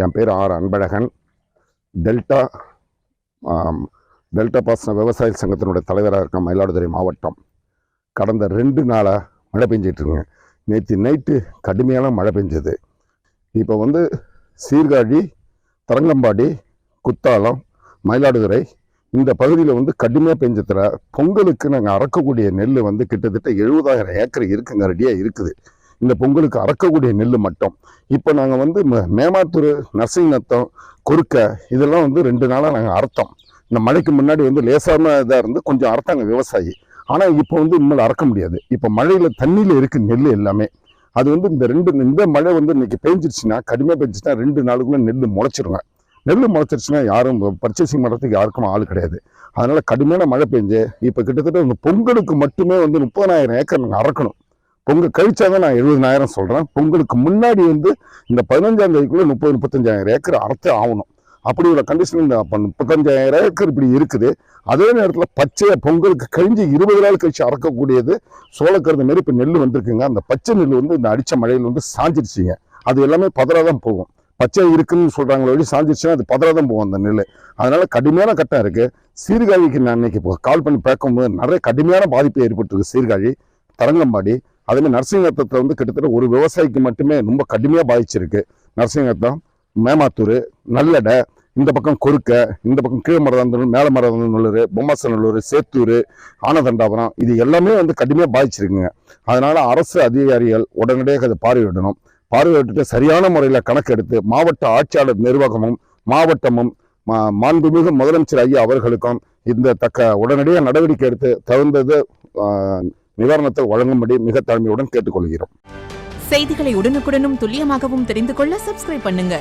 என் பேர் R Anbazhagan. Delta delta பாசன விவசாய சங்கத்தினுடைய தலைவராக இருக்கேன். மயிலாடுதுறை மாவட்டம். கடந்த 2 நாளாக மழை பெஞ்சிட்ருங்க. நேற்று நைட்டு கடுமையான மழை பெஞ்சது. இப்போ சீர்காழி, தரங்கம்பாடி, குத்தாலம், மயிலாடுதுறை இந்த பகுதியில் கடுமையாக பெஞ்சதில் பொங்கலுக்கு நாங்கள் அறக்கக்கூடிய நெல் கிட்டத்தட்ட 70,000 ஏக்கர் இருக்குங்க, ரெடியாக இருக்குது. இந்த பொங்கலுக்கு அறக்கக்கூடிய நெல் மட்டும் இப்போ நாங்கள் மேமாத்தூர், நரசிங்கநத்தம், கொருக்க இதெல்லாம் 2 நாளாக நாங்கள் அறுத்தோம். இந்த மழைக்கு முன்னாடி லேசான இதாக இருந்து கொஞ்சம் அறுத்தாங்க விவசாயி. ஆனால் இப்போ இனிமேல் அறக்க முடியாது. இப்போ மழையில் தண்ணியில் இருக்குது நெல் எல்லாமே. அது இந்த மழை இன்னைக்கு பெஞ்சிருச்சுன்னா, கடுமையாக பெஞ்சிச்சுன்னா 2 நாளுக்குள்ளே நெல் முளைச்சிருங்க. நெல் முளைச்சிருச்சுன்னா யாரும் பர்ச்சேசிங் பண்ணுறதுக்கு யாருக்கும் ஆள் கிடையாது. அதனால் கடுமையான மழை பெஞ்சு இப்போ கிட்டத்தட்ட பொங்கலுக்கு மட்டுமே 30,000 ஏக்கர் நாங்கள் அறக்கணும். பொங்கல் கழிச்சாதான் நான் 70,000 சொல்கிறேன். பொங்கலுக்கு முன்னாடி இந்த 15ஆம் தேதிக்குள்ளே 30-35,000 ஏக்கர் அறுத்தே ஆகணும். அப்படி உள்ள கண்டிஷன் இந்த 35,000 ஏக்கர் இப்படி இருக்குது. அதே நேரத்தில் பச்சையை பொங்கலுக்கு கழிஞ்சு 20 நாள் கழிச்சு அறக்கக்கூடியது சோளக்கருது மாரி இப்போ நெல் வந்திருக்குங்க. அந்த பச்சை நெல் இந்த அடித்த மழையில் சாஞ்சிருச்சுங்க. அது எல்லாமே பதறாதான் போகும். பச்சை இருக்குன்னு சொல்கிறாங்களோ வழி சாஞ்சிருச்சுன்னா அது பதறாதான் போகும் அந்த நெல். அதனால கடுமையான கட்டம் இருக்குது. சீர்காழிக்கு நான் இன்னைக்கு இப்போ கால் பண்ணி பார்க்கும்போது நிறைய கடுமையான பாதிப்பு ஏற்பட்டுருக்கு. சீர்காழி, தரங்கம்பாடி, அதுமாதிரி நரசிங்கநத்தத்தில் கிட்டத்தட்ட ஒரு விவசாயிக்கு மட்டுமே ரொம்ப கடுமையாக பாதிச்சிருக்கு. நரசிங்கநத்தம், மேமாத்தூர், நல்லடை, இந்த பக்கம் கொருக்க, இந்த பக்கம் கீழமரதாந்தூர், மேலமரதாந்தூர், பொம்மாசநல்லூர், சேத்தூர், ஆனதண்டாபுரம் இது எல்லாமே கடுமையாக பாதிச்சிருக்குங்க. அதனால அரசு அதிகாரிகள் உடனடியாக அதை பார்வையிடணும். பார்வையிட்டு சரியான முறையில் கணக்கெடுத்து மாவட்ட ஆட்சியாளர் நிர்வாகமும் மாவட்டமும் மாண்புமிகு முதலமைச்சர் ஐயா அவர்களுக்கும் இந்த உடனடியாக நடவடிக்கை எடுத்து தகுந்தது நிவாரணத்தை வழங்கும்படி மிக தாழ்மையுடன் கேட்டுக்கொள்கிறோம். செய்திகளை உடனுக்குடனும் துல்லியமாகவும் தெரிந்து கொள்ள சப்ஸ்கிரைப் பண்ணுங்க.